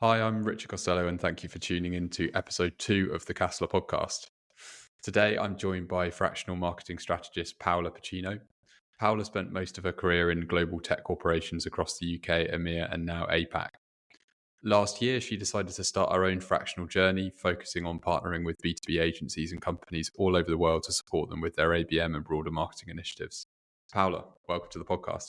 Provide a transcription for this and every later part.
Hi, I'm Richard Costello, and thank you for tuning in to episode 2 of the Castler podcast. Today, I'm joined by fractional marketing strategist Paola Piccinno. Paola spent most of her career in global tech corporations across the UK, EMEA, and now APAC. Last year, she decided to start her own fractional journey, focusing on partnering with B2B agencies and companies all over the world to support them with their ABM and broader marketing initiatives. Paola, welcome to the podcast.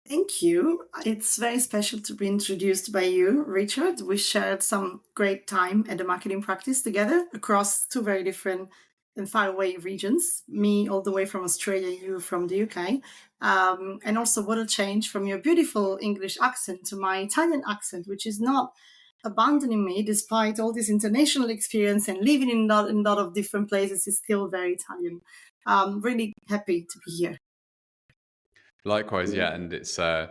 Thank you. It's very special to be introduced by you, Richard. We shared some great time at the marketing practice together across two very different and faraway regions. Me, all the way from Australia, you from the UK. And also, what a change from your beautiful English accent to my Italian accent, which is not abandoning me despite all this international experience and living in a lot of different places. Is still very Italian. Really happy to be here. Likewise, yeah, and it's I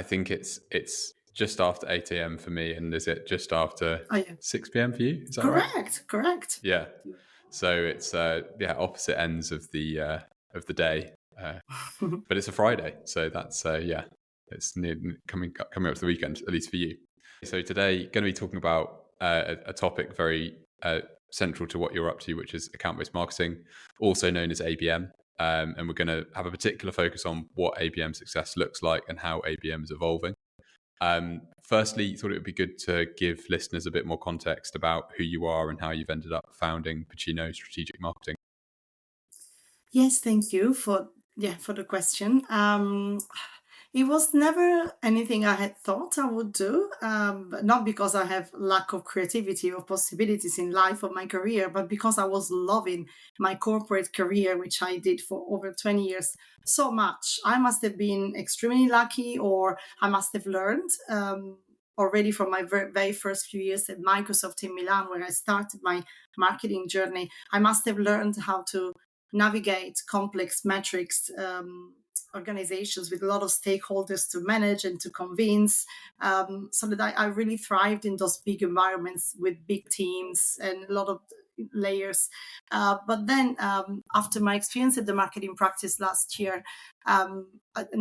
think it's just after 8 a.m. for me, and is it just after Oh, yeah. 6 p.m. for you? Is that right? Correct. Yeah. So it's opposite ends of the day, but it's a Friday, so that's it's coming up to the weekend, at least for you. So today, going to be talking about a topic very central to what you're up to, which is account-based marketing, also known as ABM. And we're going to have a particular focus on what ABM success looks like and how ABM is evolving. Firstly, thought it would be good to give listeners a bit more context about who you are and how you've ended up founding Piccinno Strategic Marketing. Yes, thank you for the question. It was never anything I had thought I would do, but not because I have lack of creativity or possibilities in life or my career, but because I was loving my corporate career, which I did for over 20 years so much. I must have been extremely lucky, or I must have learned. Already from my very first few years at Microsoft in Milan, where I started my marketing journey, I must have learned how to navigate complex metrics organizations with a lot of stakeholders to manage and to convince, so that I really thrived in those big environments with big teams and a lot of layers. But then after my experience at the marketing practice last year, and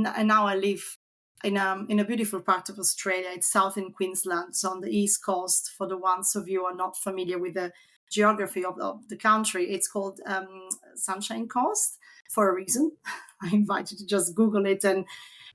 now I live in a beautiful part of Australia. It's southern Queensland, so on the east coast. For the ones of you who are not familiar with the geography of the country, it's called Sunshine Coast for a reason. I invite you to just Google it, and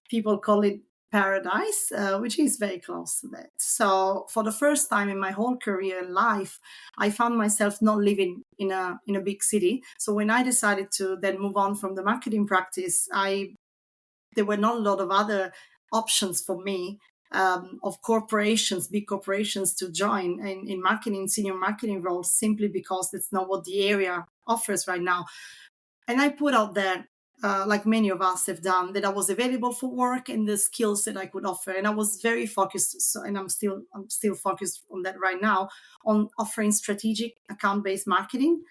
people call it paradise, which is very close to that. So for the first time in my whole career and life, I found myself not living in a big city. So when I decided to then move on from the marketing practice, there were not a lot of other options for me, of corporations, big corporations, to join in marketing, senior marketing roles, simply because that's not what the area offers right now. And I put out there, like many of us have done, that I was available for work and the skills that I could offer. And I was very focused, and I'm still focused on that right now, on offering strategic account-based marketing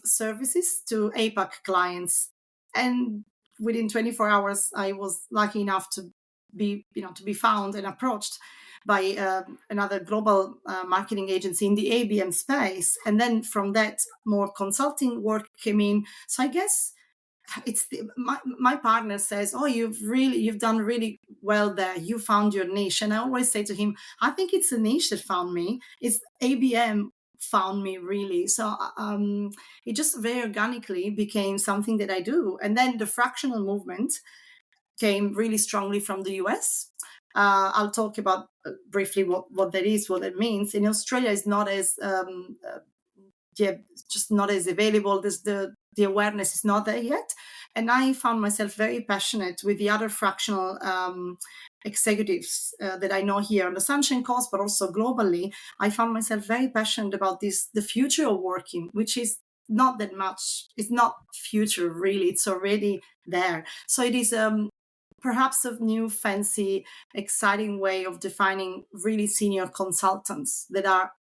services to APAC clients. And within 24 hours, I was lucky enough to be found and approached by another global marketing agency in the ABM space. And then from that, more consulting work came in. So I guess my partner says, "Oh, you've done really well there. You found your niche." And I always say to him, "I think it's a niche that found me. It's ABM found me, really." So it just very organically became something that I do. And then the fractional movement came really strongly from the US. I'll talk about briefly what that is, what it means. In Australia, it's not as just not as available. The awareness is not there yet. And I found myself very passionate with the other fractional executives that I know here on the Sunshine Coast, but also globally. I found myself very passionate about the future of working, which is not that much. It's not future, really. It's already there. So it is perhaps a new, fancy, exciting way of defining really senior consultants that are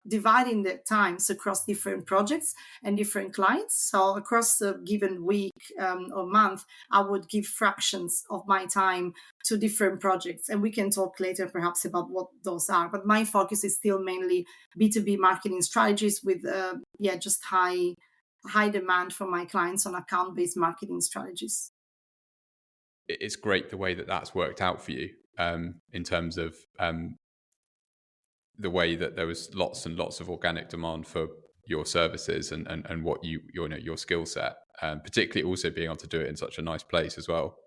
dividing their times across different projects and different clients. So across a given week or month, I would give fractions of my time to different projects. And we can talk later perhaps about what those are. But my focus is still mainly B2B marketing strategies with just high demand from my clients on account-based marketing strategies. It's great the way that that's worked out for you in terms of the way that there was lots and lots of organic demand for your services and what your skill set, particularly also being able to do it in such a nice place as well.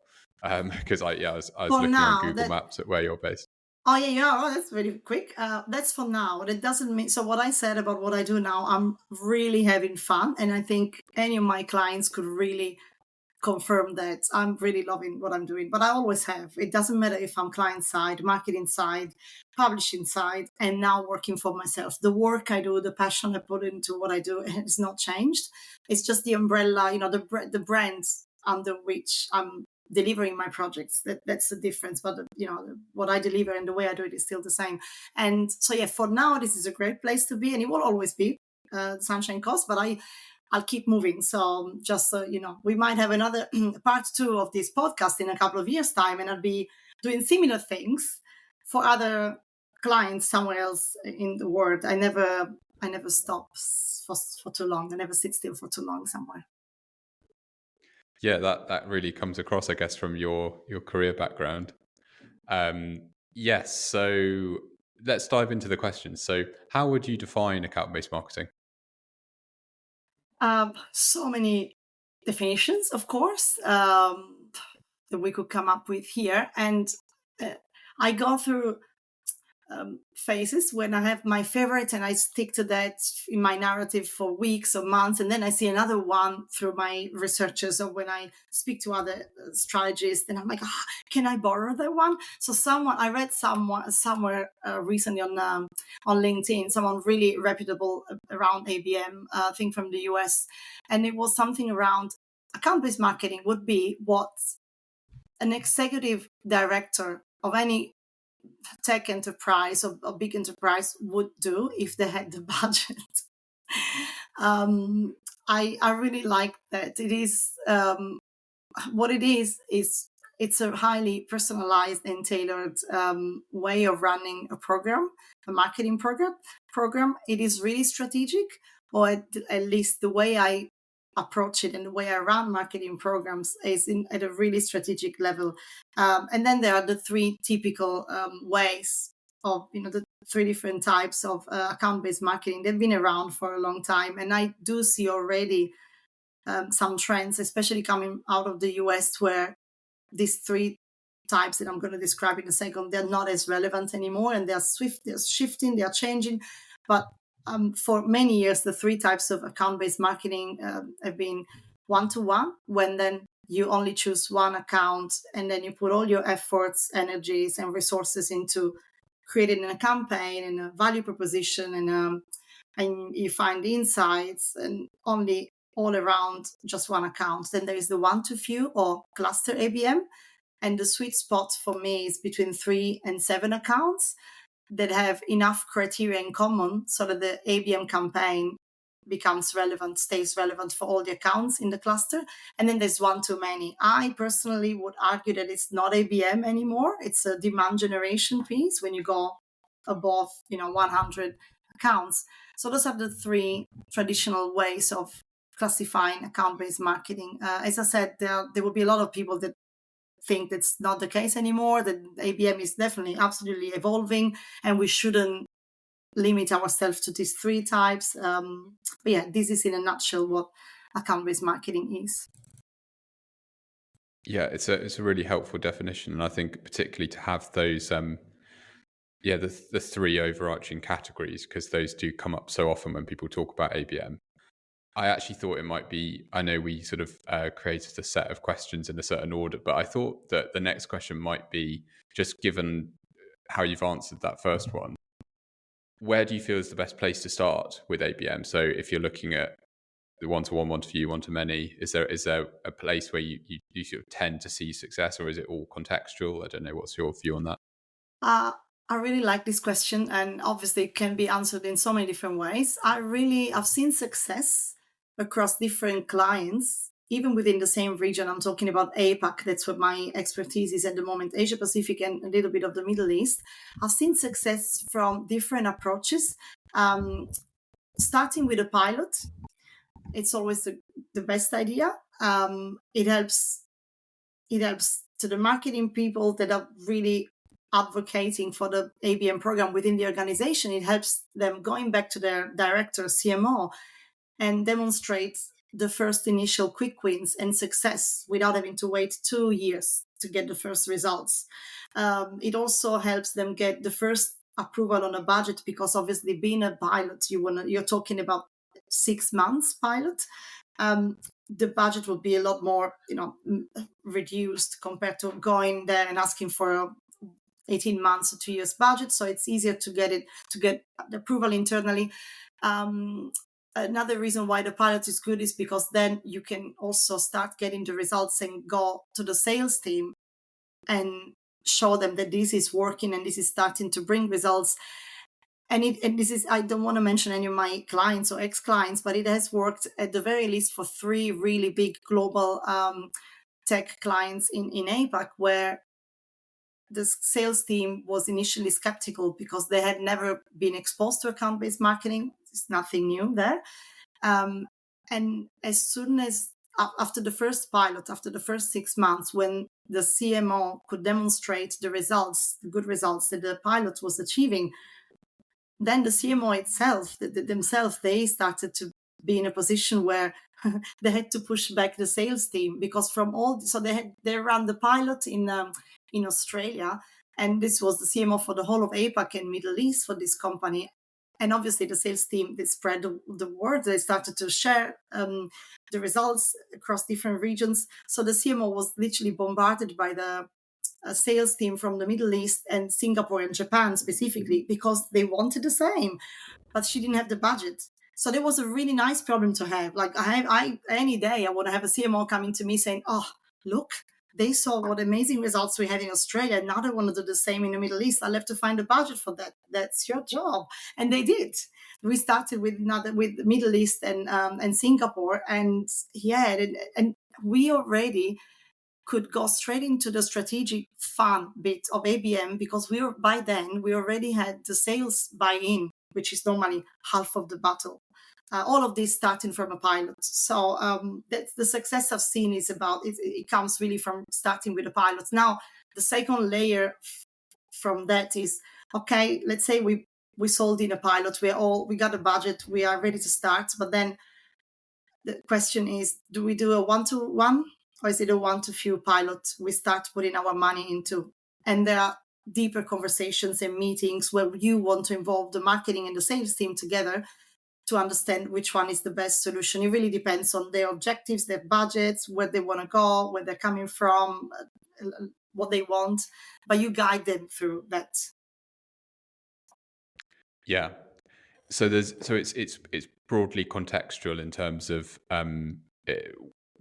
Because I was For looking on now, Google Maps at where you're based. oh yeah, yeah, oh, that's very quick. That's for now. That doesn't mean, so what I said about what I do now, I'm really having fun, and I think any of my clients could really confirm that I'm really loving what I'm doing. But I always have. It doesn't matter if I'm client side, marketing side, publishing side, and now working for myself. The work I do, the passion I put into what I do has not changed. It's just the umbrella, the brands under which I'm delivering my projects. That's the difference. But what I deliver and the way I do it is still the same. And so yeah, for now this is a great place to be, and it will always be Sunshine Coast. But I'll keep moving. So just so you know, we might have another part 2 of this podcast in a couple of years' time, and I'll be doing similar things for other clients somewhere else in the world. I never stop for too long. I never sit still for too long somewhere. Yeah, that really comes across, I guess, from your career background. Yes, so let's dive into the questions. So, how would you define account-based marketing? So many definitions, of course, that we could come up with here, and I go through phases when I have my favorite and I stick to that in my narrative for weeks or months, and then I see another one through my researchers or when I speak to other strategists, and I'm like, can I borrow that one? So I read somewhere recently on LinkedIn, someone really reputable around ABM, I think from the US, and it was something around account-based marketing would be what an executive director of any tech enterprise or big enterprise would do if they had the budget. I really like that. It is what it is it's a highly personalized and tailored way of running a program, a marketing program. It is really strategic, or at least the way I approach it and the way I run marketing programs is at a really strategic level. And then there are the 3 typical ways of, the 3 different types of account-based marketing. They've been around for a long time, and I do see already some trends, especially coming out of the US, where these 3 types that I'm going to describe in a second, they're not as relevant anymore, and they're shifting, they're changing. But for many years, the 3 types of account-based marketing have been one-to-one, when then you only choose one account and then you put all your efforts, energies, and resources into creating a campaign and a value proposition, and you find insights and only all around just one account. Then there is the one-to-few or cluster ABM. And the sweet spot for me is between 3 and 7 accounts that have enough criteria in common so that the ABM campaign becomes relevant, stays relevant for all the accounts in the cluster. And then there's one too many. I personally would argue that it's not ABM anymore. It's a demand generation piece when you go above 100 accounts. So those are the 3 traditional ways of classifying account-based marketing. As I said, there will be a lot of people that think that's not the case anymore, that ABM is definitely absolutely evolving, and we shouldn't limit ourselves to these 3 types. But yeah, this is in a nutshell what account-based marketing is. Yeah, it's a really helpful definition, and I think particularly to have those the 3 overarching categories, because those do come up so often when people talk about ABM. I actually thought it might be, I know we sort of created a set of questions in a certain order, but I thought that the next question might be, just given how you've answered that first one, where do you feel is the best place to start with ABM? So if you're looking at the one-to-one, one-to-few, one-to-many, is there a place where you sort of tend to see success, or is it all contextual? I don't know. What's your view on that? I really like this question, and obviously it can be answered in so many different ways. I've seen success across different clients, even within the same region. I'm talking about APAC. That's what my expertise is at the moment, Asia Pacific and a little bit of the Middle East. I've seen success from different approaches, starting with a pilot. It's always the best idea. It helps to the marketing people that are really advocating for the ABM program within the organization, it helps them going back to their director, CMO, and demonstrate the first initial quick wins and success without having to wait 2 years to get the first results. It also helps them get the first approval on a budget, because obviously being a pilot, you're talking about 6 months pilot. The budget will be a lot more, reduced compared to going there and asking for 18 months or 2 years budget. So it's easier to get the approval internally. Another reason why the pilot is good is because then you can also start getting the results and go to the sales team and show them that this is working and this is starting to bring results. And this is, I don't want to mention any of my clients or ex-clients, but it has worked at the very least for 3 really big global tech clients in APAC, where the sales team was initially skeptical because they had never been exposed to account-based marketing. It's nothing new there. And as soon as, after the first pilot, after the first 6 months, when the CMO could demonstrate the results, the good results that the pilot was achieving, then the CMO itself, themselves, they started to be in a position where they had to push back the sales team, because they ran the pilot in Australia, and this was the CMO for the whole of APAC and Middle East for this company. And obviously the sales team, they spread the word. They started to share the results across different regions. So the CMO was literally bombarded by the sales team from the Middle East and Singapore and Japan specifically, because they wanted the same, but she didn't have the budget. So there was a really nice problem to have. Like I any day I want to have a CMO coming to me saying, "Oh, look, they saw what amazing results we had in Australia. Now they want to do the same in the Middle East. I'll have to find a budget for that. That's your job." And they did. We started with the Middle East and Singapore, and and we already could go straight into the strategic fun bit of ABM, because we already had the sales buy-in, which is normally half of the battle. All of this starting from a pilot. So that's the success I've seen is about, it comes really from starting with the pilots. Now, the second layer from that is, okay, let's say we sold in a pilot, we got a budget, we are ready to start, but then the question is, do we do a one-to-one, or is it a one-to-few pilot we start putting our money into? And there are deeper conversations and meetings where you want to involve the marketing and the sales team together to understand which one is the best solution. It really depends on their objectives, their budgets, where they want to go, where they're coming from, what they want, but you guide them through that. Yeah. So it's broadly contextual in terms of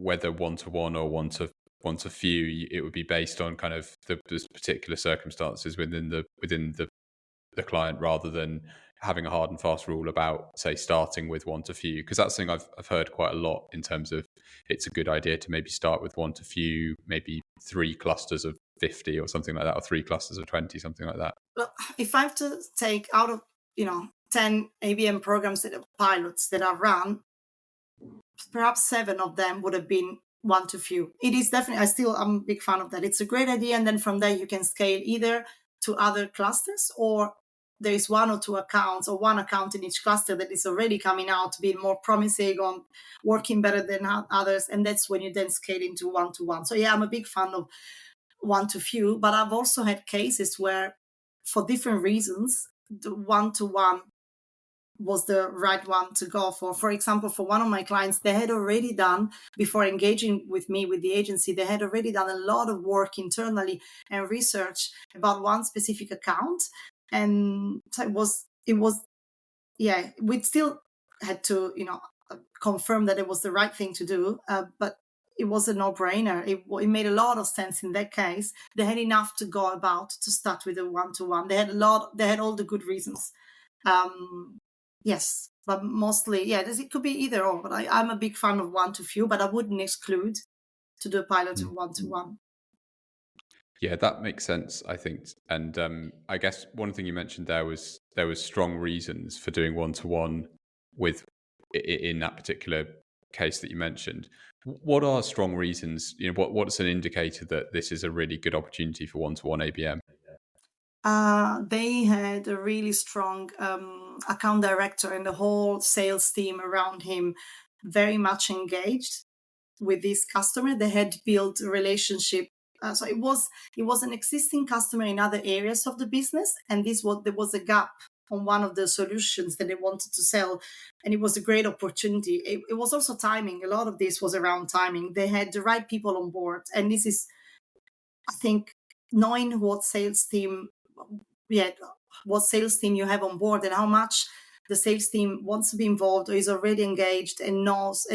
whether one-to-one or one-to-few. It would be based on kind of the particular circumstances within the client, rather than having a hard and fast rule about, say, starting with one-to-few. Because that's something I've heard quite a lot in terms of, it's a good idea to maybe start with one-to-few, maybe 3 clusters of 50 or something like that, or 3 clusters of 20, something like that. Well, if I have to take out of 10 ABM programs that are pilots that are run, perhaps 7 of them would have been one-to-few. It is definitely, I'm a big fan of that. It's a great idea. And then from there, you can scale either to other clusters, or there is 1 or 2 accounts, or 1 account in each cluster that is already coming out, being more promising, on working better than others. And that's when you then scale into one-to-one. So yeah, I'm a big fan of one-to-few, but I've also had cases where, for different reasons, the one-to-one was the right one to go for. For example, for one of my clients, they had already done, before engaging with me, with the agency, they had already done a lot of work internally and research about one specific account. And so it was, yeah, we still had to, confirm that it was the right thing to do. But it was a no-brainer. It made a lot of sense in that case. They had enough to go about to start with a one-to-one. They had all the good reasons. Yes, but mostly, yeah, it could be either or. But I'm a big fan of one-to-few, but I wouldn't exclude to do a pilot of one-to-one. Yeah, that makes sense, I think. And I guess one thing you mentioned there was strong reasons for doing one-to-one with, in that particular case that you mentioned. What are strong reasons? What's an indicator that this is a really good opportunity for one-to-one ABM? They had a really strong account director and the whole sales team around him, very much engaged with this customer. They had built a relationship. So it was an existing customer in other areas of the business, and there was a gap on one of the solutions that they wanted to sell, and it was a great opportunity. It was also timing. A lot of this was around timing. They had the right people on board, and this is, I think, knowing what sales team, yeah, what sales team you have on board and how much the sales team wants to be involved or is already engaged and knows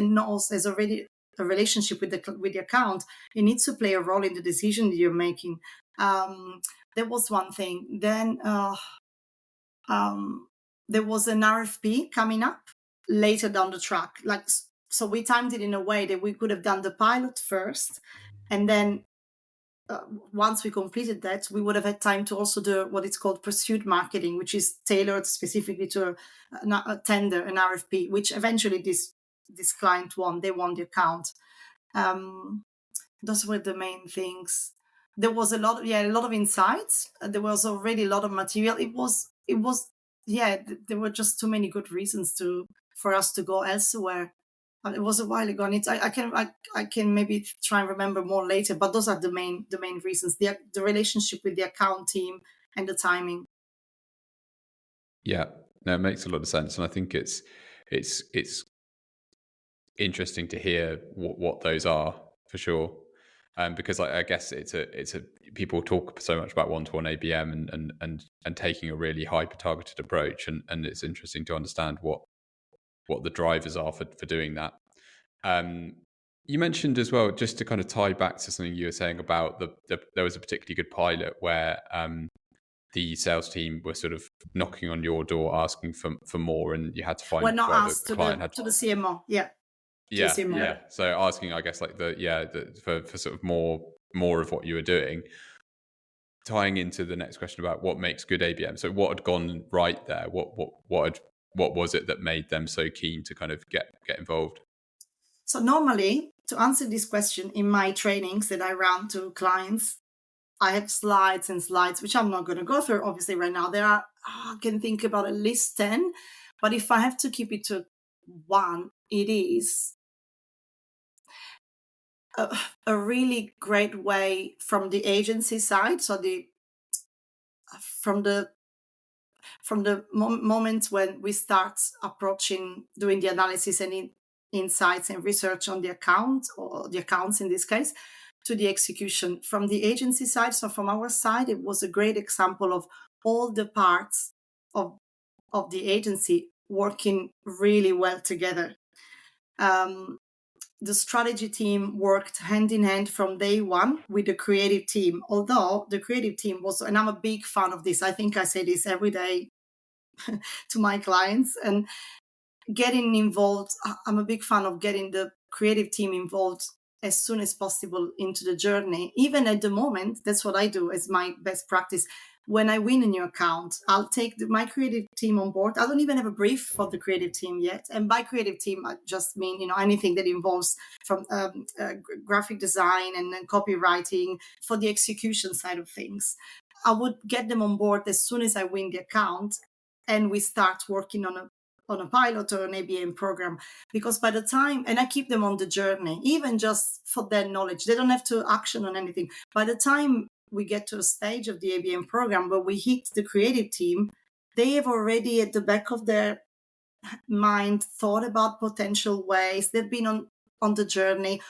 has already a relationship with the account. It needs to play a role in the decision that you're making. That was one thing. Then there was an RFP coming up later down the track. So we timed it in a way that we could have done the pilot first, and then once we completed that, we would have had time to also do what it's called pursuit marketing, which is tailored specifically to a tender, an RFP, which eventually this client won. They won the account. Those were the main things. There was a lot of insights. There was already a lot of material. It was there were just too many good reasons for us to go elsewhere. It was a while ago, and I can maybe try and remember more later. But those are the main reasons: the relationship with the account team and the timing. Yeah, no, it makes a lot of sense, and I think it's interesting to hear what those are for sure. Because I guess it's a people talk so much about one-to-one ABM and taking a really hyper targeted approach, and it's interesting to understand what the drivers are for doing that. You mentioned as well, just to kind of tie back to something you were saying about there was a particularly good pilot where the sales team were sort of knocking on your door asking for more, and you had to find We're not where asked the client had to the CMO, yeah. yeah. So asking, I guess, like for sort of more of what you were doing, tying into the next question about what makes good ABM. So what had gone right there? What was it that made them so keen to kind of get involved? So normally, to answer this question in my trainings that I run to clients, I have slides and slides, which I'm not going to go through obviously right now. There are, I can think about at least 10, but if I have to keep it to one, it is a really great way from the agency side. So from the moment when we start approaching doing the analysis and insights and research on the account or the accounts in this case, to the execution from the agency side. So from our side, it was a great example of all the parts of the agency working really well together. The strategy team worked hand in hand from day one with the creative team, although the creative team was, and I'm a big fan of this, I think I say this every day to my clients, and getting involved, I'm a big fan of getting the creative team involved as soon as possible into the journey. Even at the moment, that's what I do as my best practice. When I win a new account, I'll take my creative team on board. I don't even have a brief for the creative team yet. And by creative team, I just mean, anything that involves from graphic design and copywriting for the execution side of things. I would get them on board as soon as I win the account and we start working on a pilot or an ABM program, because by the time, and I keep them on the journey, even just for their knowledge, they don't have to action on anything. By the time we get to a stage of the ABM program where we hit the creative team, they have already at the back of their mind thought about potential ways. They've been on the journey.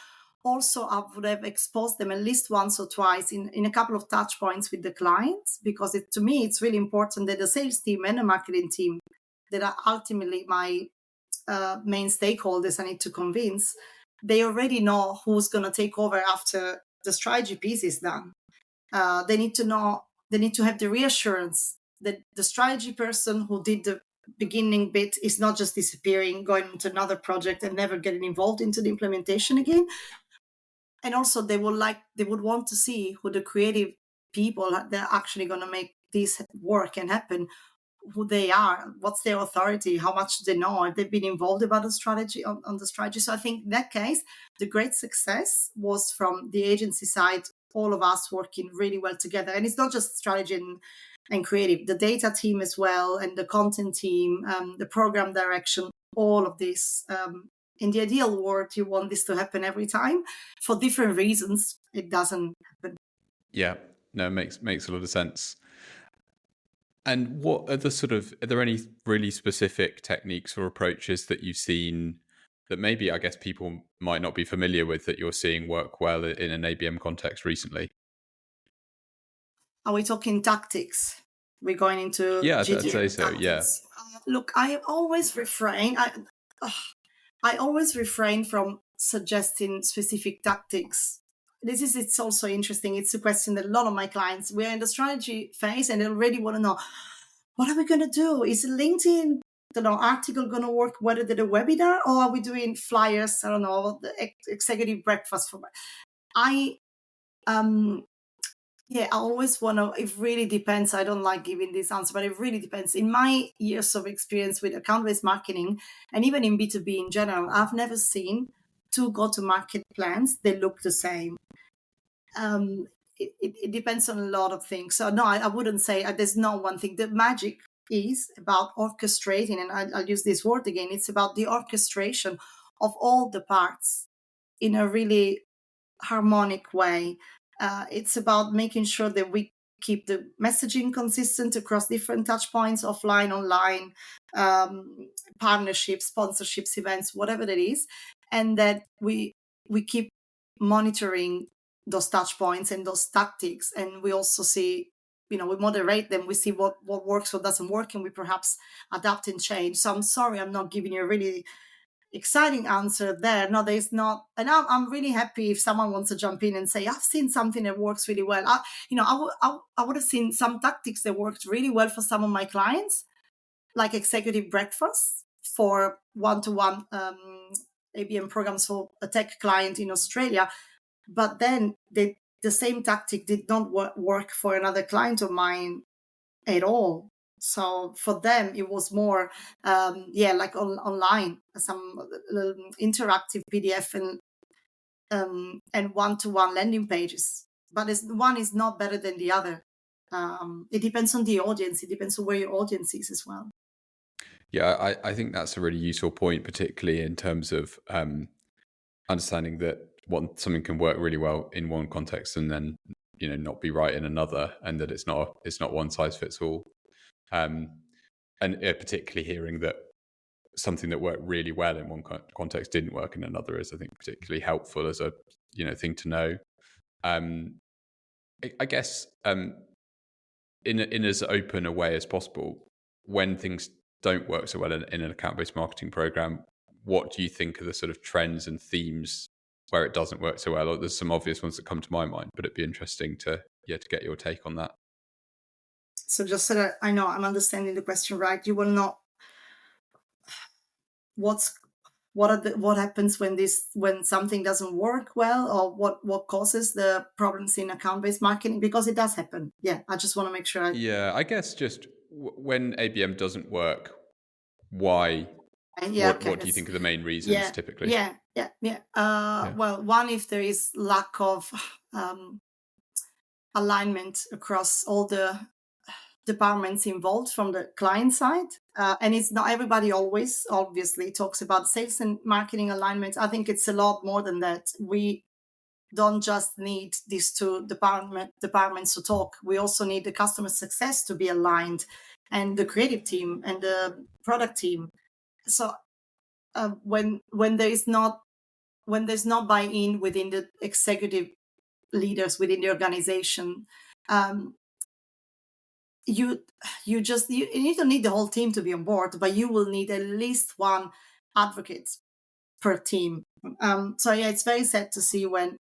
Also, I would have exposed them at least once or twice in a couple of touch points with the clients, because to me, it's really important that the sales team and the marketing team, that are ultimately my main stakeholders I need to convince, they already know who's going to take over after the strategy piece is done. They need to have the reassurance that the strategy person who did the beginning bit is not just disappearing, going into another project and never getting involved into the implementation again. And also they would want to see who the creative people that are actually going to make this work and happen, who they are, what's their authority, how much they know, if they've been involved about the strategy on the strategy. So I think in that case, the great success was from the agency side, all of us working really well together. And it's not just strategy and creative, the data team as well, and the content team, the program direction, all of this. In the ideal world, you want this to happen every time. For different reasons, it doesn't happen. Yeah, no, it makes a lot of sense. And what are are there any really specific techniques or approaches that you've seen that maybe, I guess, people might not be familiar with that you're seeing work well in an ABM context recently? Are we talking tactics? We're going into Yeah, I'd say GTM so. Yeah. tactics. Look, I always refrain. I always refrain from suggesting specific tactics. It's also interesting. It's a question that a lot of my clients, we're in the strategy phase and they already want to know, what are we going to do? Is LinkedIn, article going to work whether the webinar, or are we doing flyers? I don't know, the executive breakfast for I yeah, I always want to, it really depends. I don't like giving this answer, but it really depends. In my years of experience with account-based marketing, and even in B2B in general, I've never seen two go-to-market plans that look the same. It depends on a lot of things. So no, I wouldn't say there's no one thing. The magic is about orchestrating, and I'll use this word again. It's about the orchestration of all the parts in a really harmonic way. It's about making sure that we keep the messaging consistent across different touch points, offline, online, partnerships, sponsorships, events, whatever that is, and that we keep monitoring those touch points and those tactics, and we also see, we moderate them, we see what works, what doesn't work, and we perhaps adapt and change. So I'm sorry, I'm not giving you a really exciting answer there. No, there's not. And I'm really happy if someone wants to jump in and say, I've seen something that works really well. I would have seen some tactics that worked really well for some of my clients, like executive breakfast for one-to-one ABM programs for a tech client in Australia. But then the same tactic did not work for another client of mine at all. So for them, it was more, like online, some interactive PDF and one-to-one landing pages. But one is not better than the other. It depends on the audience. It depends on where your audience is as well. Yeah, I think that's a really useful point, particularly in terms of understanding that something can work really well in one context and then not be right in another, and that it's not one size fits all. And particularly hearing that something that worked really well in one context didn't work in another is, I think, particularly helpful as a thing to know. I guess in as open a way as possible, when things don't work so well in an account-based marketing program, what do you think are the sort of trends and themes where it doesn't work so well? There's some obvious ones that come to my mind, but it'd be interesting to get your take on that. So just so that I know I'm understanding the question right, you will not. What happens when something doesn't work well, or what causes the problems in account-based marketing? Because it does happen. Yeah, I just want to make sure. Yeah, I guess just when ABM doesn't work, why? Yeah, what do you think are the main reasons typically? Yeah. Well, one, if there is lack of alignment across all the departments involved from the client side. And it's not everybody always, obviously, talks about sales and marketing alignment. I think it's a lot more than that. We don't just need these two departments to talk. We also need the customer success to be aligned, and the creative team and the product team. So when there's not buy-in within the executive leaders within the organization, you don't need the whole team to be on board, but you will need at least one advocate per team. So yeah, it's very sad to see when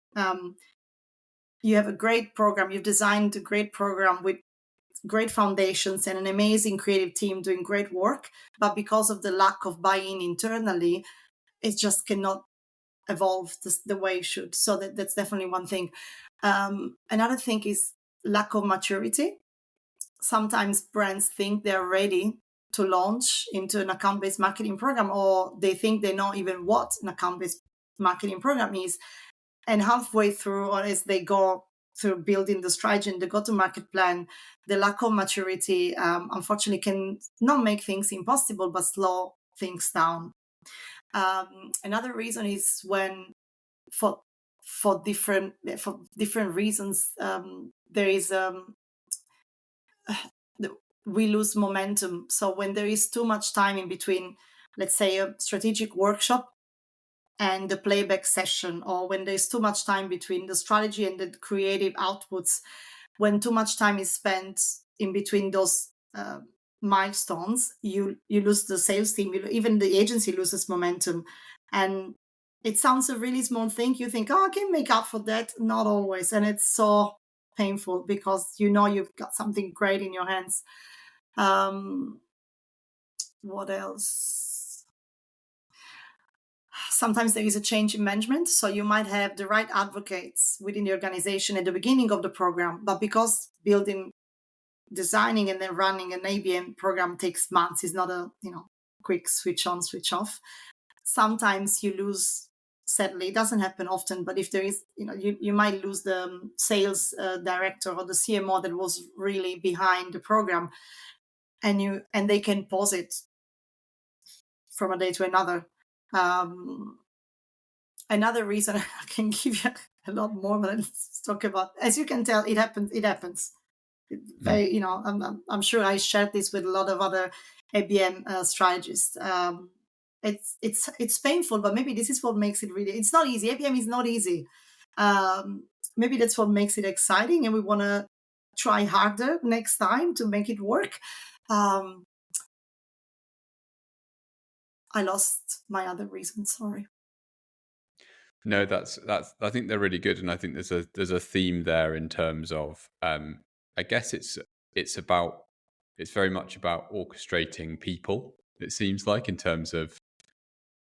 you have a great program, you've designed a great program with great foundations and an amazing creative team doing great work, but because of the lack of buy-in internally, it just cannot evolve the way it should. So that's definitely one thing. Another thing is lack of maturity. Sometimes brands think they're ready to launch into an account-based marketing program, or they think they know even what an account-based marketing program is. And halfway through, or as they go through building the strategy and the go-to-market plan, the lack of maturity, unfortunately, can not make things impossible, but slow things down. Another reason is when, for different reasons, there is we lose momentum. So when there is too much time in between, let's say a strategic workshop and the playback session, or when there's too much time between the strategy and the creative outputs, when too much time is spent in between those milestones, you lose the sales team, even the agency loses momentum. And it sounds a really small thing. You think, oh, I can make up for that. Not always. And it's so painful because you've got something great in your hands. What else? Sometimes there is a change in management. So you might have the right advocates within the organization at the beginning of the program, but because designing and then running an ABM program takes months, is not a quick switch on, switch off. Sometimes you lose, sadly, it doesn't happen often, but if there is, you might lose the sales director or the CMO that was really behind the program, and they can pause it from a day to another. Another reason, I can give you a lot more, but let's talk about, as you can tell, it happens. I'm sure I shared this with a lot of other ABM strategists. It's painful, but maybe this is what makes it really, it's not easy. ABM is not easy. Maybe that's what makes it exciting, and we want to try harder next time to make it work. I lost my other reason, sorry. No, that's I think they're really good, and I think there's a theme there in terms of I guess it's very much about orchestrating people, it seems like, in terms of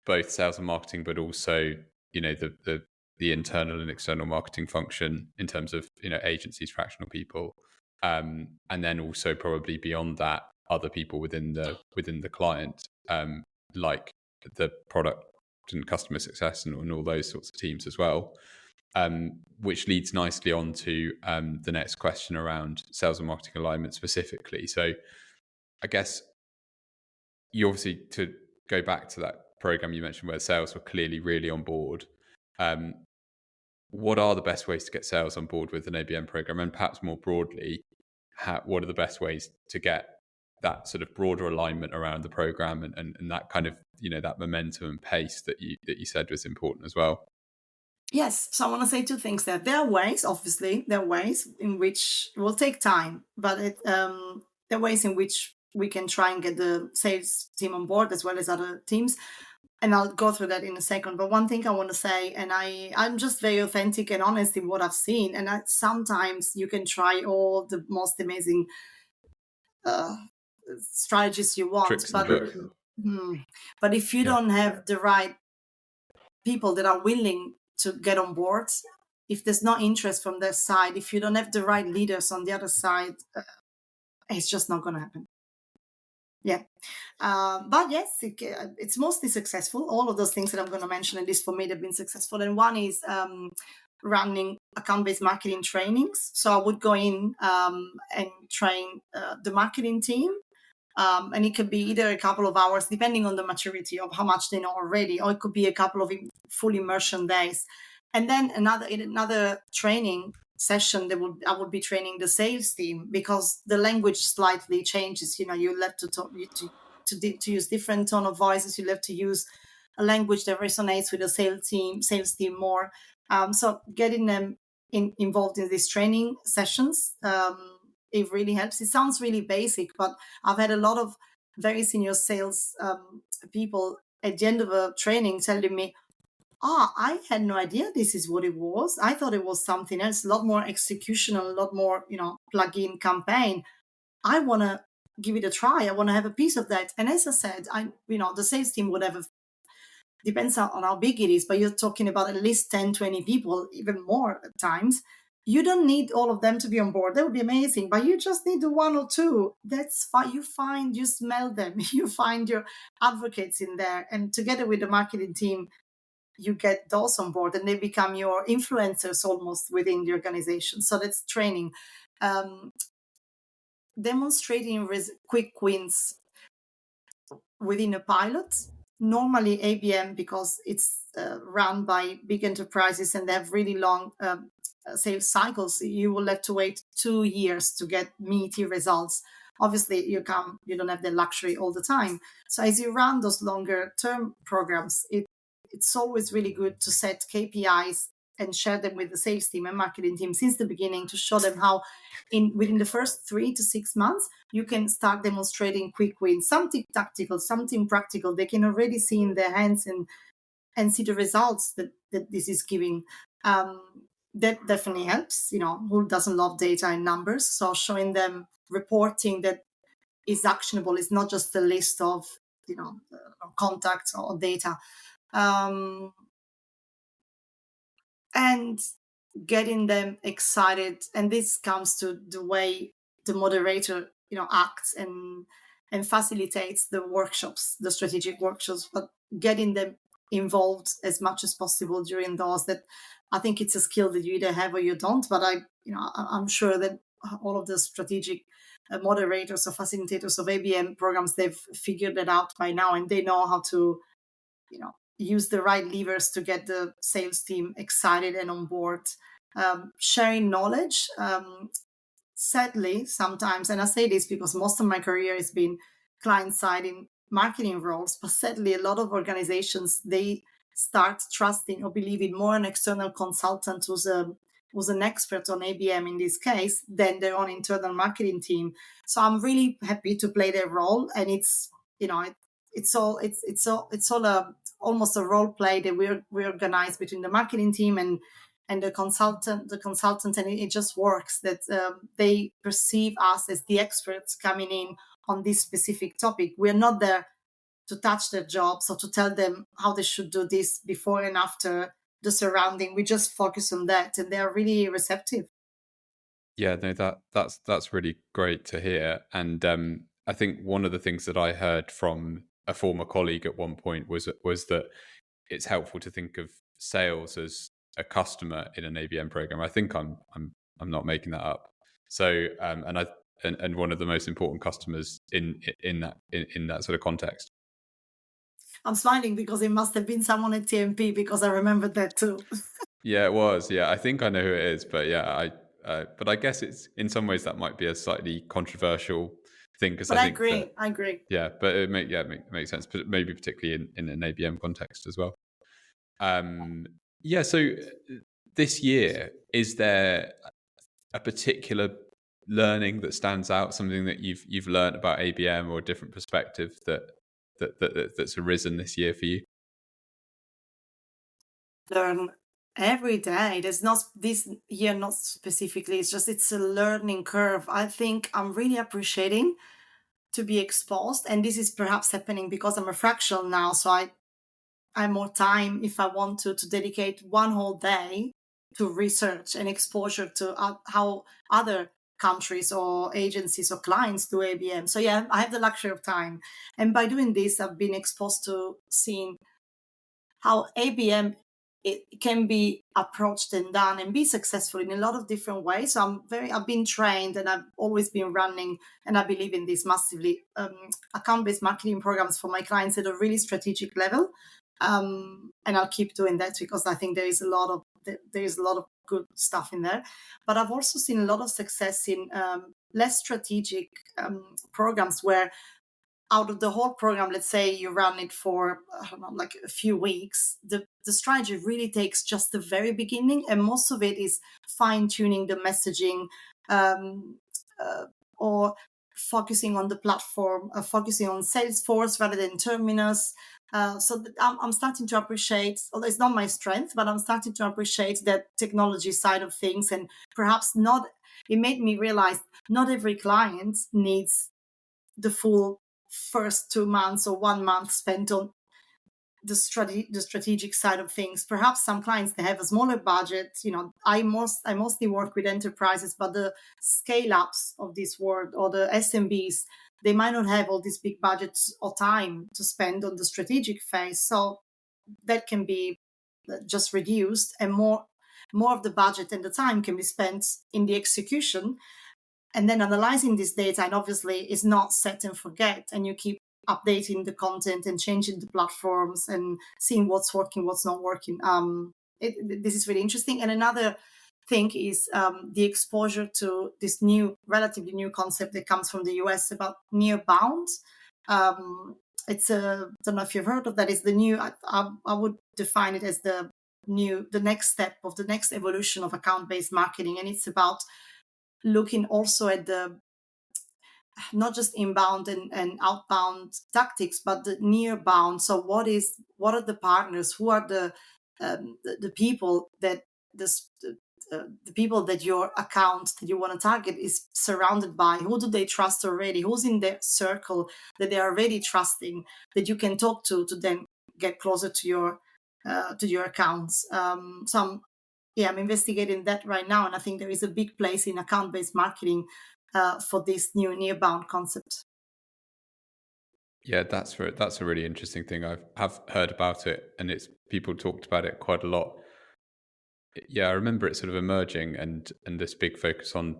both sales and marketing, but also the internal and external marketing function in terms of agencies, fractional people, and then also probably beyond that, other people within the client, like the product and customer success and all those sorts of teams as well, which leads nicely on to the next question around sales and marketing alignment specifically. So I guess you obviously, to go back to that program you mentioned where sales were clearly really on board, what are the best ways to get sales on board with an ABM program? And perhaps more broadly, what are the best ways to get that sort of broader alignment around the program and that kind of that momentum and pace that you said was important as well? Yes, so I want to say two things there. There are ways, obviously, in which it will take time, but there are ways in which we can try and get the sales team on board as well as other teams. And I'll go through that in a second. But one thing I want to say, and I'm just very authentic and honest in what I've seen. And sometimes you can try all the most amazing strategies you want. Tricks in the book. But if you don't have the right people that are willing to get on board, if there's no interest from their side, if you don't have the right leaders on the other side, it's just not going to happen. Yeah. But yes, it's mostly successful. All of those things that I'm going to mention, at least for me, they've been successful. And one is running account-based marketing trainings. So I would go in and train the marketing team. And it could be either a couple of hours, depending on the maturity of how much they know already, or it could be a couple of full immersion days. And then another training session, I would be training the sales team, because the language slightly changes. You have to talk, to use different tone of voices. You have to use a language that resonates with the sales team more. So getting them involved in these training sessions, it really helps. It sounds really basic, but I've had a lot of very senior sales people at the end of a training telling me, I had no idea this is what it was. I thought it was something else, a lot more executional, a lot more, plug-in campaign. I want to give it a try. I want to have a piece of that. And as I said, the sales team would have depends on how big it is, but you're talking about at least 10, 20 people, even more at times. You don't need all of them to be on board. That would be amazing, but you just need the one or two. That's fine. You smell them. You find your advocates in there, and together with the marketing team, you get those on board and they become your influencers almost within the organization. So that's training. Demonstrating quick wins within a pilot. Normally ABM, because it's run by big enterprises and they have really long sales cycles, you will have to wait 2 years to get meaty results. Obviously you don't have the luxury all the time. So as you run those longer term programs, it's always really good to set KPIs and share them with the sales team and marketing team since the beginning, to show them how within the first 3 to 6 months you can start demonstrating quick wins, something tactical, something practical. They can already see in their hands and see the results that this is giving. That definitely helps. Who doesn't love data and numbers? So showing them reporting that is actionable, is not just a list of contacts or data. And getting them excited, and this comes to the way the moderator acts and facilitates the workshops, the strategic workshops, but getting them involved as much as possible during those. That I think it's a skill that you either have or you don't, but I'm sure that all of the strategic moderators or facilitators of ABM programs, they've figured that out by now, and they know how to use the right levers to get the sales team excited and on board. Sharing knowledge. Sadly, sometimes, and I say this because most of my career has been client-side in marketing roles, but sadly, a lot of organizations, they start trusting or believing more an external consultant who's an expert on ABM in this case than their own internal marketing team. So I'm really happy to play their role, and it's almost a role play that we organize between the marketing team and the consultant, and it just works. That they perceive us as the experts coming in on this specific topic. We're not there to touch their jobs or to tell them how they should do this before and after the surrounding. We just focus on that, and they're really receptive. Yeah, no, that's really great to hear. And I think one of the things that I heard from a former colleague at one point was that it's helpful to think of sales as a customer in an ABM program. I think I'm not making that up. So and one of the most important customers in that sort of context. I'm smiling because it must have been someone at TMP, because I remembered that too. Yeah, it was. Yeah, I think I know who it is, but yeah, but I guess it's in some ways that might be a slightly controversial thing, because But I I think agree. that, I agree. yeah, but it makes sense, but maybe particularly in an ABM context as well. Yeah. So this year, is there a particular learning that stands out, something that you've learned about ABM, or a different perspective that's arisen this year for you? Learn every day. There's not this year, not specifically. It's a learning curve. I think I'm really appreciating to be exposed, and this is perhaps happening because I'm a fractional now. So I have more time, if I want to dedicate one whole day to research and exposure to how other countries or agencies or clients do ABM. So yeah, I have the luxury of time, and by doing this, I've been exposed to seeing how ABM it can be approached and done and be successful in a lot of different ways. So I've been trained, and I've always been running, and I believe in this massively, account-based marketing programs for my clients at a really strategic level. And I'll keep doing that because I think there is a lot of good stuff in there. But I've also seen a lot of success in less strategic programs, where out of the whole program, let's say you run it for, I don't know, like a few weeks, the strategy really takes just the very beginning, and most of it is fine tuning the messaging, or focusing on the platform, focusing on Salesforce rather than Terminus. So I'm starting to appreciate, although it's not my strength, but I'm starting to appreciate that technology side of things. And perhaps not, it made me realize not every client needs the full first 2 months or 1 month spent on the strategic side of things. Perhaps some clients, they have a smaller budget. I mostly work with enterprises, but the scale ups of this world, or the SMBs, they might not have all these big budgets or time to spend on the strategic phase. So that can be just reduced, and more of the budget and the time can be spent in the execution, and then analyzing this data. And obviously it's not set and forget, and you keep updating the content and changing the platforms and seeing what's working, what's not working. This is really interesting. And another thing is the exposure to this relatively new concept that comes from the US about near bound. It's I don't know if you've heard of that. It's the new, I would define it as the next step of the next evolution of account-based marketing. And it's about looking also at the not just inbound and outbound tactics, but the near bound. So what are the partners? Who are the people that the people that your account that you want to target is surrounded by? Who do they trust already? Who's in their circle that they are already trusting, that you can talk to then get closer to your accounts? I'm investigating that right now, and I think there is a big place in account-based marketing for this new near-bound concept. Yeah, that's a really interesting thing. Have heard about it, and it's people talked about it quite a lot. Yeah, I remember it sort of emerging, and this big focus on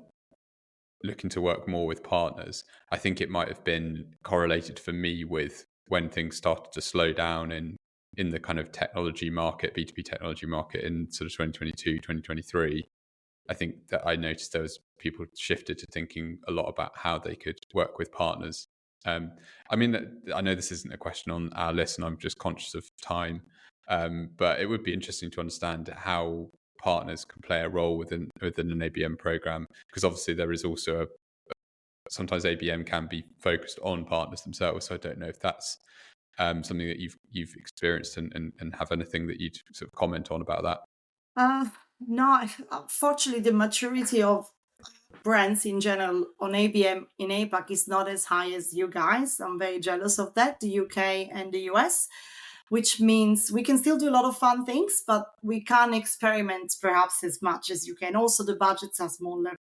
looking to work more with partners. I think it might have been correlated for me with when things started to slow down in the kind of technology market, B2B technology market in sort of 2022, 2023. I think that I noticed there was people shifted to thinking a lot about how they could work with partners. I mean, I know this isn't a question on our list, and I'm just conscious of time, but it would be interesting to understand how partners can play a role within an ABM program, because obviously there is also sometimes ABM can be focused on partners themselves. So I don't know if that's something that you've experienced and have anything that you'd sort of comment on about that. No, unfortunately, the maturity of brands in general on ABM in APAC is not as high as you guys. I'm very jealous of that, the UK and the US, which means we can still do a lot of fun things, but we can't experiment perhaps as much as you can. Also, the budgets are smaller.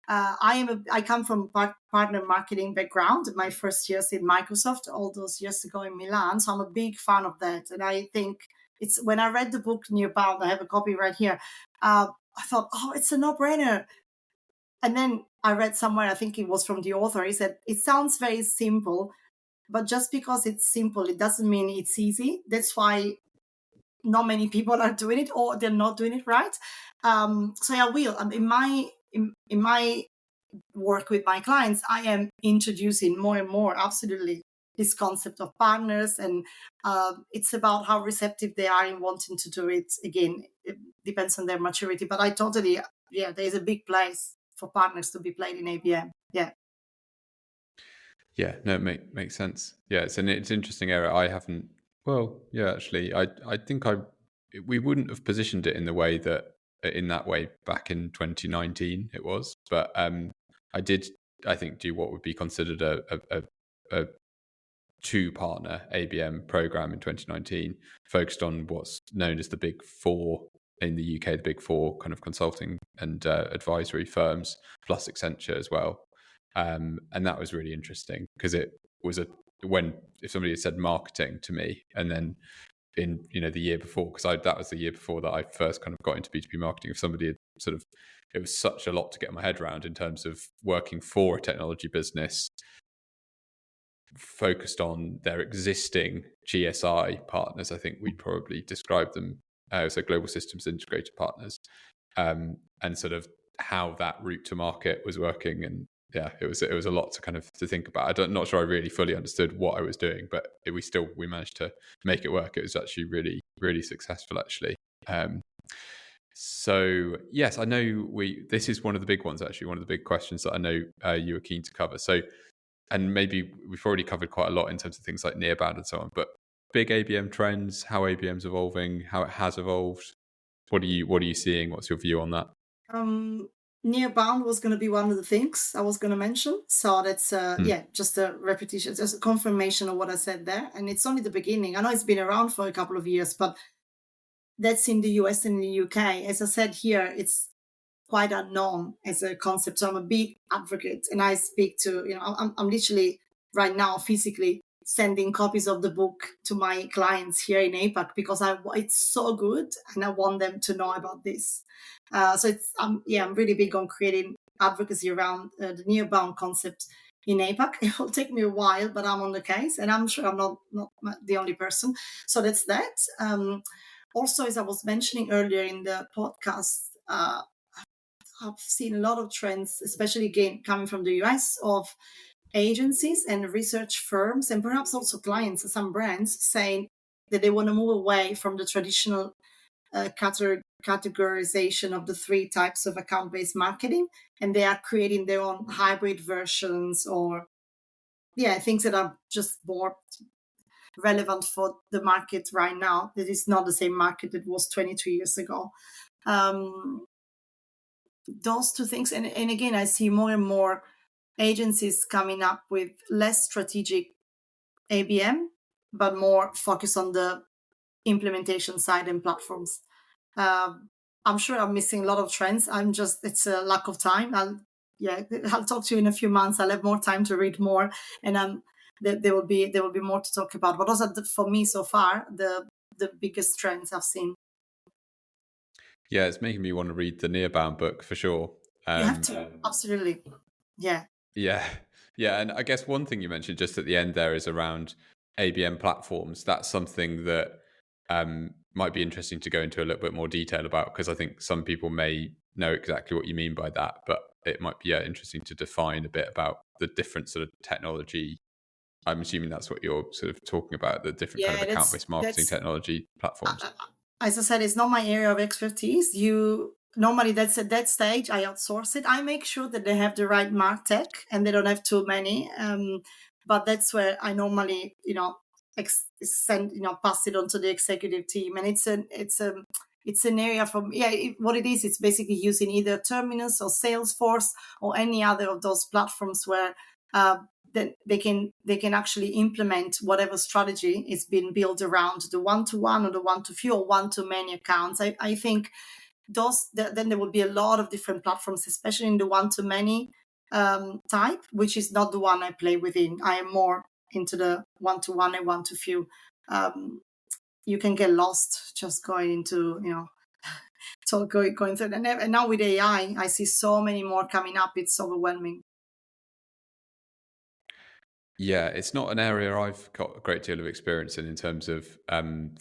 I come from partner marketing background. My first years in Microsoft, all those years ago in Milan. So I'm a big fan of that. And I think it's when I read the book Nearbound, I have a copy right here. I thought, oh, it's a no-brainer. And then I read somewhere, I think it was from the author, he said, it sounds very simple, but just because it's simple, it doesn't mean it's easy. That's why not many people are doing it, or they're not doing it right. So I will. In my work with my clients, I am introducing more and more, absolutely, this concept of partners, and it's about how receptive they are in wanting to do it. Again, it depends on their maturity, but I totally, there's a big place for partners to be played in ABM. Yeah, no, it makes sense. Yeah, it's an interesting area. I haven't. Well, yeah, actually, I think we wouldn't have positioned it in that way back in 2019. It was, but I did. I think do what would be considered a two-partner ABM program in 2019, focused on what's known as the Big Four in the UK, the Big Four kind of consulting and advisory firms, plus Accenture as well. And that was really interesting because it was if somebody had said marketing to me, and then in the year before, because that was the year before that I first kind of got into B2B marketing. If somebody had sort of, it was such a lot to get my head around in terms of working for a technology business focused on their existing GSI partners. I think we'd probably describe them as global systems integrator partners, and sort of how that route to market was working. And yeah, it was a lot to kind of to think about. I'm not sure I really fully understood what I was doing, but we managed to make it work. It was actually really, really successful, actually. So yes, I know this is one of the big ones, actually, one of the big questions that I know you were keen to cover. So, and maybe we've already covered quite a lot in terms of things like nearbound and so on, but big ABM trends, how ABM's evolving, how it has evolved. What are you seeing? What's your view on that? Nearbound was going to be one of the things I was going to mention. So that's, just a repetition, just a confirmation of what I said there. And it's only the beginning. I know it's been around for a couple of years, but that's in the US and in the UK. As I said here, it's quite unknown as a concept. So I'm a big advocate, and I speak to, I'm literally right now physically sending copies of the book to my clients here in APAC because it's so good and I want them to know about this. So I'm really big on creating advocacy around the nearbound concept in APAC. It will take me a while, but I'm on the case, and I'm sure I'm not the only person. So that's that. Also, as I was mentioning earlier in the podcast, I've seen a lot of trends, especially again coming from the US, of agencies and research firms, and perhaps also clients, some brands saying that they want to move away from the traditional categorization of the three types of account-based marketing, and they are creating their own hybrid versions, or things that are just more relevant for the market right now. That is not the same market that was 22 years ago. Those two things, and again, I see more and more agencies coming up with less strategic ABM, but more focus on the implementation side and platforms. I'm sure I'm missing a lot of trends. It's a lack of time. I'll talk to you in a few months. I'll have more time to read more, and there will be more to talk about. But those are for me so far the biggest trends I've seen. Yeah, it's making me want to read the Nearbound book for sure. You have to, absolutely. Yeah. Yeah, and I guess one thing you mentioned just at the end there is around ABM platforms. That's something that might be interesting to go into a little bit more detail about, because I think some people may know exactly what you mean by that, but it might be interesting to define a bit about the different sort of technology. I'm assuming that's what you're sort of talking about, the different kind of account-based marketing technology platforms. As I said, it's not my area of expertise. Normally, that's at that stage, I outsource it. I make sure that they have the right martech and they don't have too many. But that's where I normally, pass it on to the executive team. And it's an area from, what it is, it's basically using either Terminus or Salesforce or any other of those platforms where that they can actually implement whatever strategy is being built around the one-to-one or the one-to-few or one-to-many accounts. I think then there will be a lot of different platforms, especially in the one-to-many type, which is not the one I play within. I am more into the one-to-one and one-to-few. You can get lost just going into, going through. And now with AI, I see so many more coming up. It's overwhelming. Yeah, it's not an area I've got a great deal of experience in terms of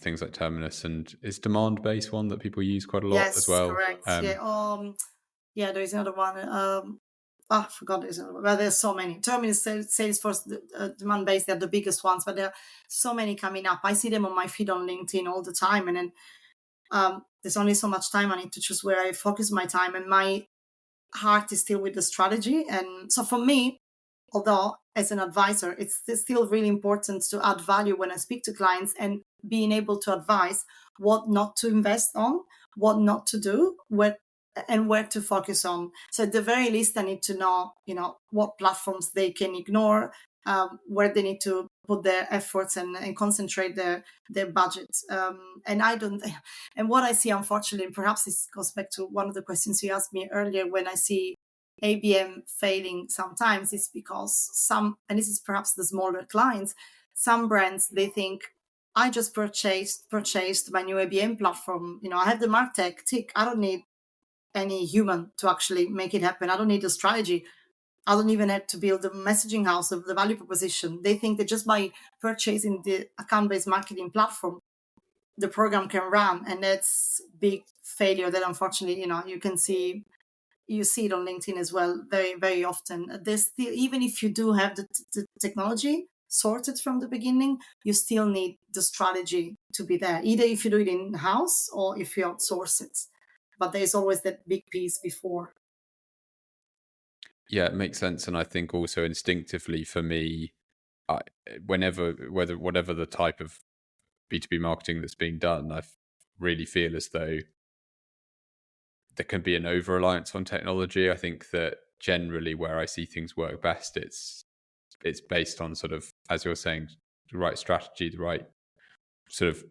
things like Terminus, and is demand-based one that people use quite a lot as well. Correct. There is another one. I forgot there's another one. Well, there's so many. Terminus, Salesforce, demand-based, they're the biggest ones, but there are so many coming up. I see them on my feed on LinkedIn all the time, and then there's only so much time I need to choose where I focus my time, and my heart is still with the strategy. And so for me, although as an advisor, it's still really important to add value when I speak to clients and being able to advise what not to invest on, what not to do, and where to focus on. So at the very least, I need to know, what platforms they can ignore, where they need to put their efforts and concentrate their budgets. And what I see, unfortunately, and perhaps this goes back to one of the questions you asked me earlier, when I see ABM failing sometimes, is because and this is perhaps the smaller clients, some brands, they think, I just purchased my new ABM platform. I have the MarTech tick. I don't need any human to actually make it happen. I don't need a strategy. I don't even have to build a messaging house of the value proposition. They think that just by purchasing the account-based marketing platform, the program can run, and that's big failure that unfortunately, you see it on LinkedIn as well, very, very often. There's still, even if you do have the technology sorted from the beginning, you still need the strategy to be there, either if you do it in-house or if you outsource it. But there's always that big piece before. Yeah, it makes sense. And I think also instinctively for me, whatever the type of B2B marketing that's being done, I really feel as though there can be an over-reliance on technology. I think that generally where I see things work best, it's based on sort of, as you're saying, the right strategy, the right sort of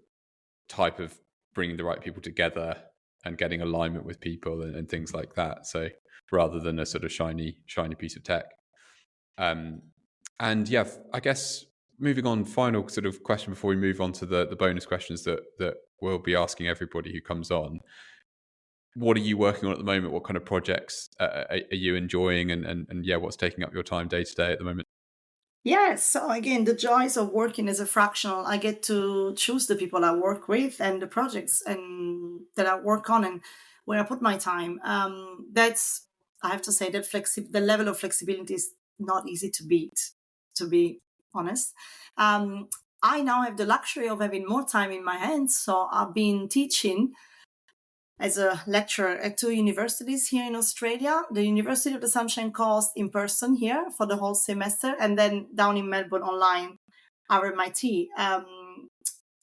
type of bringing the right people together and getting alignment with people and things like that. So rather than a sort of shiny piece of tech. And yeah, I guess moving on, final sort of question before we move on to the bonus questions that we'll be asking everybody who comes on. What are you working on at the moment? What kind of projects are you enjoying? And yeah, what's taking up your time day to day at the moment? Yes, so again, the joys of working as a fractional, I get to choose the people I work with and the projects and that I work on and where I put my time. That's I have to say that the level of flexibility is not easy to beat, to be honest. Um, I now have the luxury of having more time in my hands, so I've been teaching as a lecturer at two universities here in Australia, the University of the Sunshine Coast in person here for the whole semester, and then down in Melbourne online, RMIT.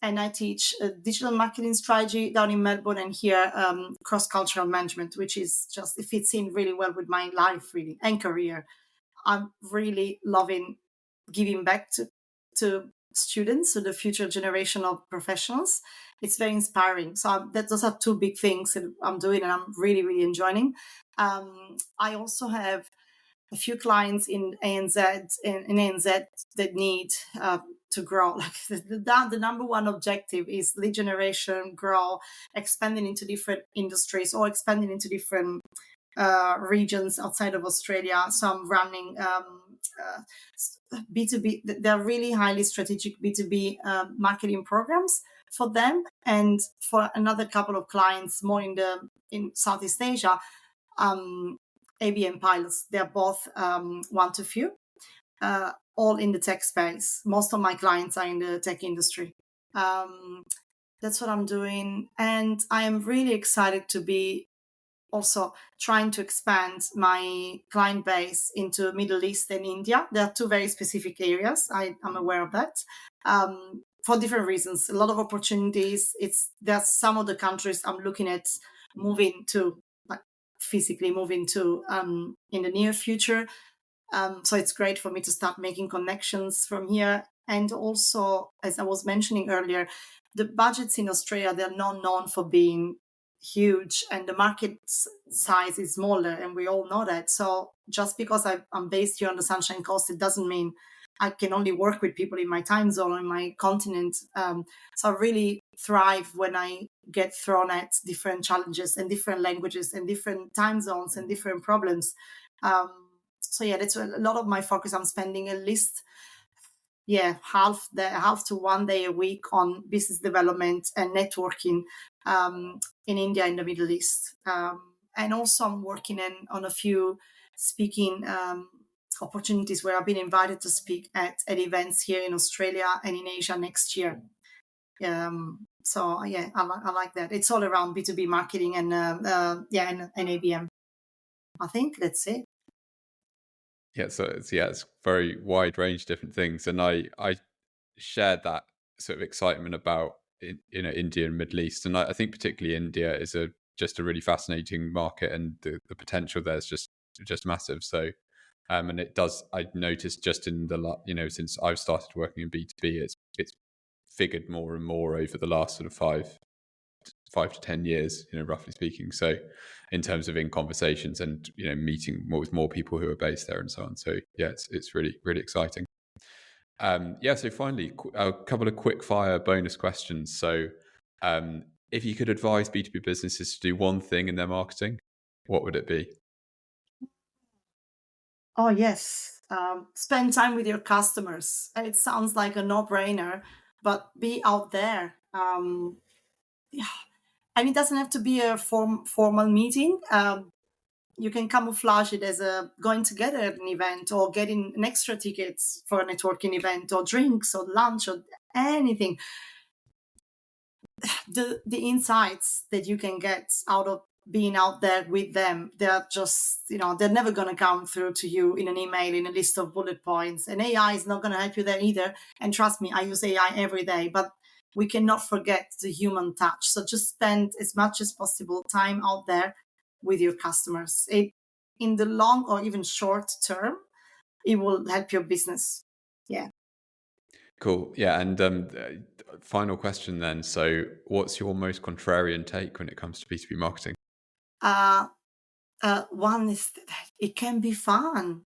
And I teach digital marketing strategy down in Melbourne and here cross-cultural management, which is just, it fits in really well with my life really and career. I'm really loving giving back to students, to the future generation of professionals. It's very inspiring. So those are two big things that I'm doing, and I'm really, really enjoying. I also have a few clients in ANZ that need to grow. Like the number one objective is lead generation, grow, expanding into different industries or expanding into different regions outside of Australia. So I'm running B2B, they're really highly strategic B2B marketing programs for them. And for another couple of clients more in Southeast Asia, ABM pilots. They're both one to few, all in the tech space. Most of my clients are in the tech industry. That's what I'm doing. And I am really excited to be also trying to expand my client base into Middle East and India. There are two very specific areas. I'm aware of that. For different reasons, a lot of opportunities. There's some of the countries I'm looking at moving to, like physically moving to in the near future. So it's great for me to start making connections from here. And also, as I was mentioning earlier, the budgets in Australia, they're not known for being huge and the market size is smaller, and we all know that. So just because I'm based here on the Sunshine Coast, it doesn't mean I can only work with people in my time zone or in my continent. So I really thrive when I get thrown at different challenges and different languages and different time zones and different problems. So yeah, that's a lot of my focus. I'm spending at least half to 1 day a week on business development and networking in India and the Middle East. And also I'm working on a few speaking opportunities where I've been invited to speak at events here in Australia and in Asia next year. So yeah, I like that. It's all around B2B marketing and and ABM. I think that's it. Yeah, so it's very wide range of different things, and I shared that sort of excitement about India and Middle East, and I think particularly India is just a really fascinating market, and the potential there is just massive. So, and it does. I noticed just in since I've started working in B2B, it's figured more and more over the last sort of 5 to 10 years, roughly speaking. So in terms of in conversations and, meeting with more people who are based there and so on. So yeah, it's really, really exciting. So finally, a couple of quick fire bonus questions. So if you could advise B2B businesses to do one thing in their marketing, what would it be? Oh, yes. Spend time with your customers. It sounds like a no-brainer, but be out there. Yeah. And it doesn't have to be a formal meeting. You can camouflage it as a going together at an event or getting an extra tickets for a networking event or drinks or lunch or anything. The insights that you can get out of being out there with them, they're just, they're never going to come through to you in an email, in a list of bullet points. And AI is not going to help you there either. And trust me, I use AI every day, but we cannot forget the human touch. So just spend as much as possible time out there with your customers. In the long or even short term, it will help your business. Yeah. Cool. Yeah. And final question then. So what's your most contrarian take when it comes to B2B marketing? One is that it can be fun.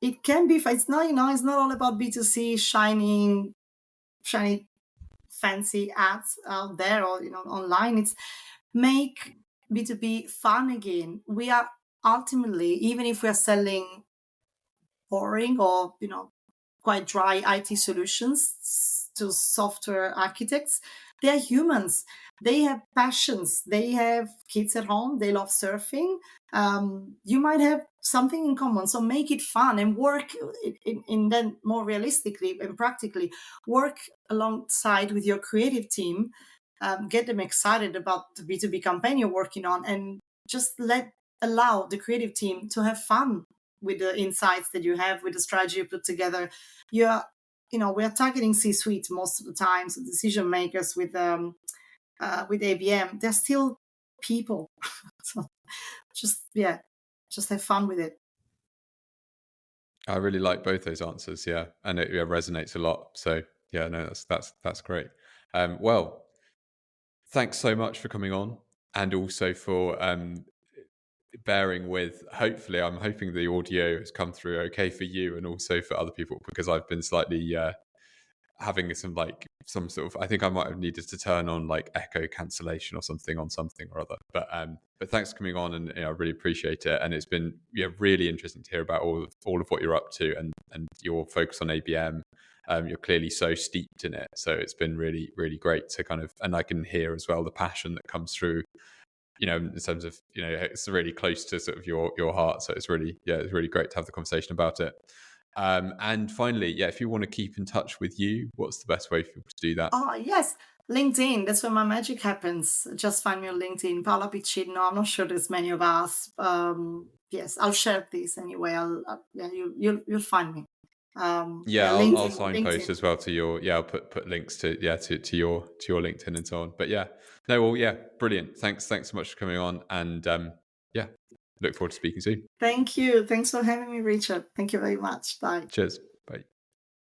it can be, it's not, it's not all about B2C shiny fancy ads out there or, online. It's make B2B fun again. We are ultimately, even if we are selling boring or, quite dry IT solutions to software architects, they are humans. They have passions. They have kids at home. They love surfing. You might have something in common. So make it fun and work in then more realistically and practically work alongside with your creative team. Get them excited about the B2B campaign you're working on, and just allow the creative team to have fun with the insights that you have, with the strategy you put together. You're, we are targeting C-suite most of the time, so decision makers with ABM. They're still people. So just just have fun with it. I really like both those answers, and it resonates a lot. So no, that's great. Well, thanks so much for coming on, and also for bearing with. Hopefully, I'm hoping the audio has come through okay for you, and also for other people, because I've been slightly having some sort of, I think I might have needed to turn on like echo cancellation or something on something or other. But thanks for coming on, and I really appreciate it. And it's been really interesting to hear about all of what you're up to, and your focus on ABM. You're clearly so steeped in it, so it's been really, really great to kind of, and I can hear as well the passion that comes through, in terms of, it's really close to sort of your heart. So it's really great to have the conversation about it. And finally, if you want to keep in touch with you, what's the best way for people to do that? Oh, yes. LinkedIn. That's where my magic happens. Just find me on LinkedIn, Paola Piccinno. I'm not sure there's many of us. Yes, I'll share this anyway. You'll find me. I'll LinkedIn. signpost as well to your, I'll put links to your LinkedIn and so on. But brilliant. Thanks so much for coming on, and look forward to speaking soon. Thank you. Thanks for having me, Richard. Thank you very much. Bye. Cheers.